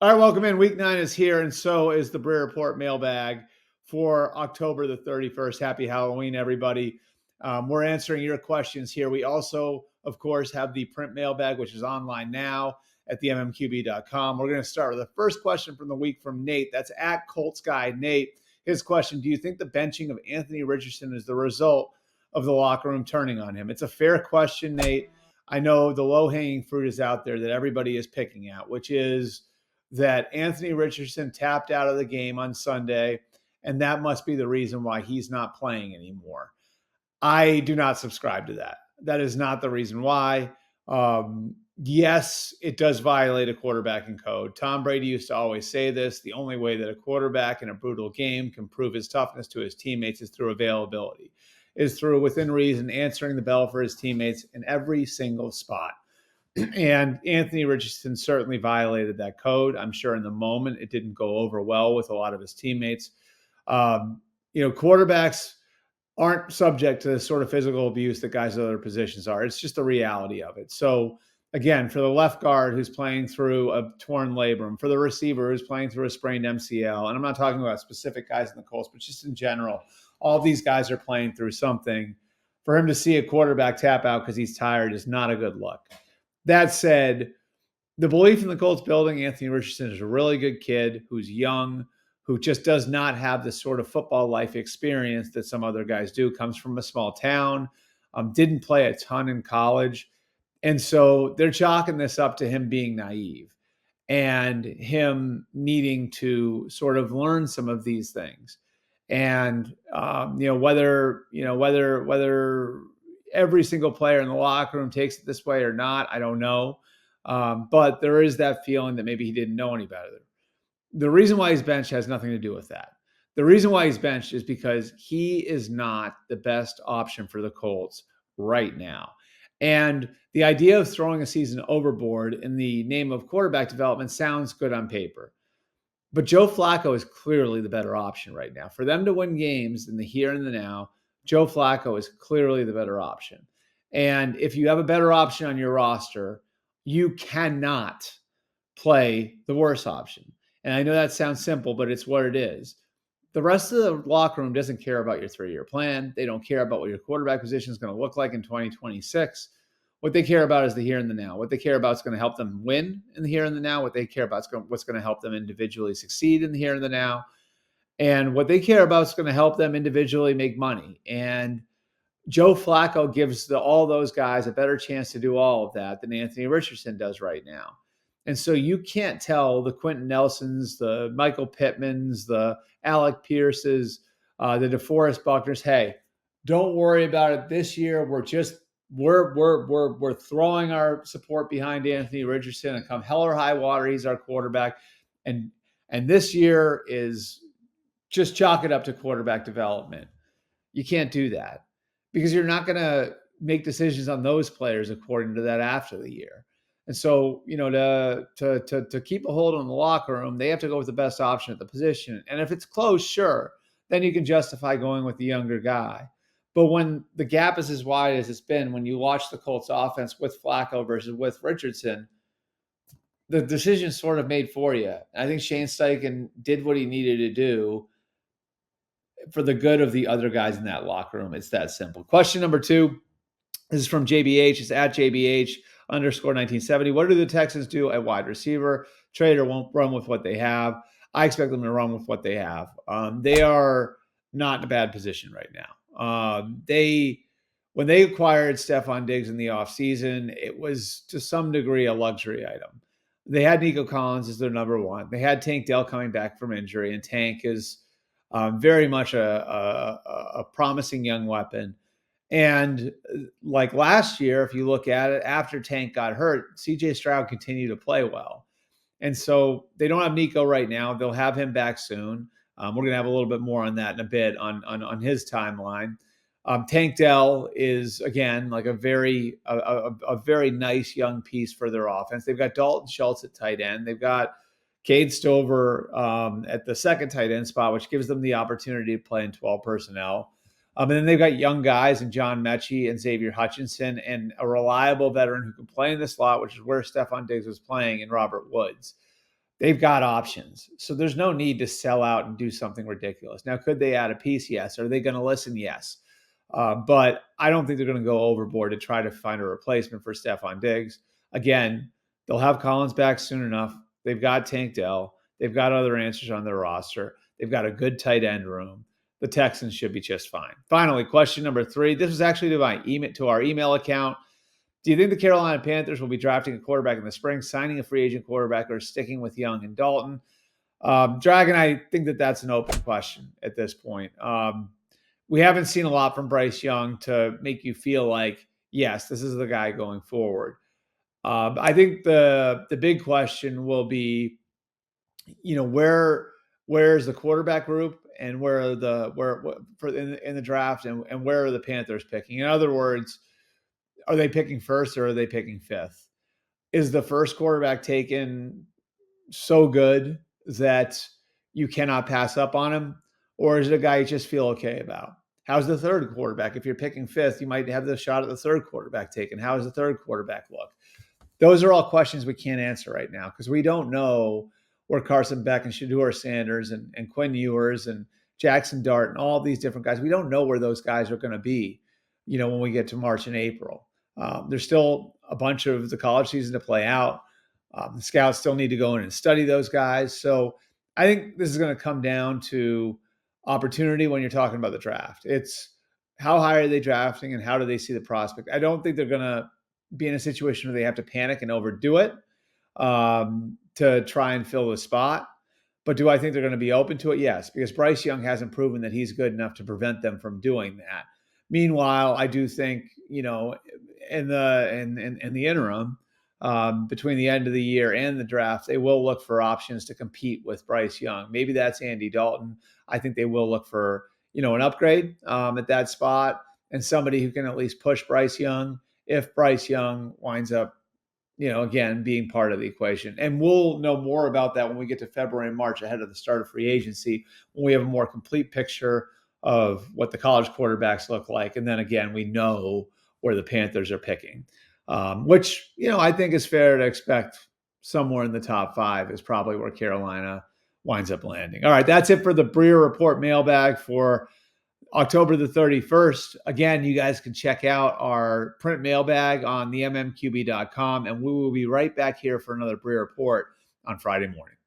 All right, welcome in. Week 9 is here, and so is the Breer Report mailbag for October the 31st. Happy Halloween, everybody. We're answering your questions here. We also, of course, have the print mailbag, which is online now at the mmqb.com. We're going to start with the first question from the week from Nate. That's at Colts Guy. Nate, his question: do you think the benching of Anthony Richardson is the result of the locker room turning on him? It's a fair question, Nate. I know the low-hanging fruit is out there that everybody is picking at, which is that Anthony Richardson tapped out of the game on Sunday, and that must be the reason why he's not playing anymore. I do not subscribe to that. That is not the reason why. Yes, it does violate a quarterbacking code. Tom Brady used to always say this: the only way that a quarterback in a brutal game can prove his toughness to his teammates is through availability, is through, within reason, answering the bell for his teammates in every single spot. And Anthony Richardson certainly violated that code. I'm sure in the moment it didn't go over well with a lot of his teammates. Quarterbacks aren't subject to the sort of physical abuse that guys at other positions are. It's just the reality of it. So again, for the left guard who's playing through a torn labrum, for the receiver who's playing through a sprained MCL, and I'm not talking about specific guys in the Colts, but just in general, all these guys are playing through something. For him to see a quarterback tap out because he's tired is not a good look. That said, the belief in the Colts building, Anthony Richardson is a really good kid who's young, who just does not have the sort of football life experience that some other guys do, comes from a small town, didn't play a ton in college. And so they're chalking this up to him being naive and him needing to sort of learn some of these things. And, whether every single player in the locker room takes it this way or not, I don't know. But there is that feeling that maybe he didn't know any better. The reason why he's benched has nothing to do with that. The reason why he's benched is because he is not the best option for the Colts right now. And the idea of throwing a season overboard in the name of quarterback development sounds good on paper. But Joe Flacco is clearly the better option right now. For them to win games in the here and the now, Joe Flacco is clearly the better option. And if you have a better option on your roster, you cannot play the worse option. And I know that sounds simple, but it's what it is. The rest of the locker room doesn't care about your 3-year plan. They don't care about what your quarterback position is going to look like in 2026. What they care about is the here and the now. What they care about is going to help them win in the here and the now. What they care about is what's going to help them individually succeed in the here and the now. And what they care about is going to help them individually make money. And Joe Flacco gives all those guys a better chance to do all of that than Anthony Richardson does right now. And so you can't tell the Quentin Nelsons, the Michael Pittmans, the Alec Pierces, the DeForest Buckners, hey, don't worry about it this year. We're throwing our support behind Anthony Richardson, and come hell or high water, he's our quarterback. And this year is just chalk it up to quarterback development. You can't do that because you're not going to make decisions on those players according to that after the year. And so, to keep a hold on the locker room, they have to go with the best option at the position. And if it's close, sure, then you can justify going with the younger guy. But when the gap is as wide as it's been, when you watch the Colts offense with Flacco versus with Richardson, the decision is sort of made for you. I think Shane Steichen did what he needed to do for the good of the other guys in that locker room. It's that simple. Question number 2, this is from JBH. It's at JBH_1970. What do the Texans do at wide receiver? Trade or won't run with what they have? I expect them to run with what they have. They are not in a bad position right now. When they acquired Stephon Diggs in the offseason, it was to some degree a luxury item. They had Nico Collins as their number 1. They had Tank Dell coming back from injury, and Tank is very much a promising young weapon. And like last year, if you look at it, after Tank got hurt, CJ Stroud continued to play well. And so they don't have Nico right now. They'll have him back soon. We're going to have a little bit more on that in a bit on his timeline. Tank Dell is, again, like a very nice young piece for their offense. They've got Dalton Schultz at tight end. They've got Cade Stover at the second tight end spot, which gives them the opportunity to play in 12 personnel. And then they've got young guys in John Mechie and Xavier Hutchinson, and a reliable veteran who can play in the slot, which is where Stephon Diggs was playing, in Robert Woods. they've got options. So there's no need to sell out and do something ridiculous. Now, could they add a piece? Yes. Are they going to listen? Yes. But I don't think they're going to go overboard to try to find a replacement for Stephon Diggs. Again, they'll have Collins back soon enough. They've got Tank Dell. They've got other answers on their roster. They've got a good tight end room. The Texans should be just fine. Finally, question number 3. This was actually to our email account. Do you think the Carolina Panthers will be drafting a quarterback in the spring, signing a free agent quarterback, or sticking with Young and Dalton? Dragon, I think that's an open question at this point. We haven't seen a lot from Bryce Young to make you feel like, yes, this is the guy going forward. I think the big question will be, where's the quarterback group and where are in the draft and where are the Panthers picking? In other words, are they picking first or are they picking fifth? Is the first quarterback taken so good that you cannot pass up on him? Or is it a guy you just feel okay about? How's the third quarterback? If you're picking fifth, you might have the shot at the third quarterback taken. How does the third quarterback look? Those are all questions we can't answer right now because we don't know where Carson Beck and Shedeur Sanders and Quinn Ewers and Jackson Dart and all these different guys, we don't know where those guys are going to be, when we get to March and April. There's still a bunch of the college season to play out. The scouts still need to go in and study those guys. So I think this is going to come down to opportunity when you're talking about the draft. It's how high are they drafting and how do they see the prospect? I don't think they're going to be in a situation where they have to panic and overdo it to try and fill the spot. But do I think they're going to be open to it? Yes, because Bryce Young hasn't proven that he's good enough to prevent them from doing that. Meanwhile, I do think, in the interim, between the end of the year and the draft, they will look for options to compete with Bryce Young. Maybe that's Andy Dalton. I think they will look for, an upgrade at that spot and somebody who can at least push Bryce Young if Bryce Young winds up, again, being part of the equation. And we'll know more about that when we get to February and March ahead of the start of free agency, when we have a more complete picture of what the college quarterbacks look like. And then again, we know where the Panthers are picking, which, I think is fair to expect somewhere in the top 5 is probably where Carolina winds up landing. All right, that's it for the Breer Report mailbag for October the 31st. Again, you guys can check out our print mailbag on the mmqb.com, and we will be right back here for another Breer Report on Friday morning.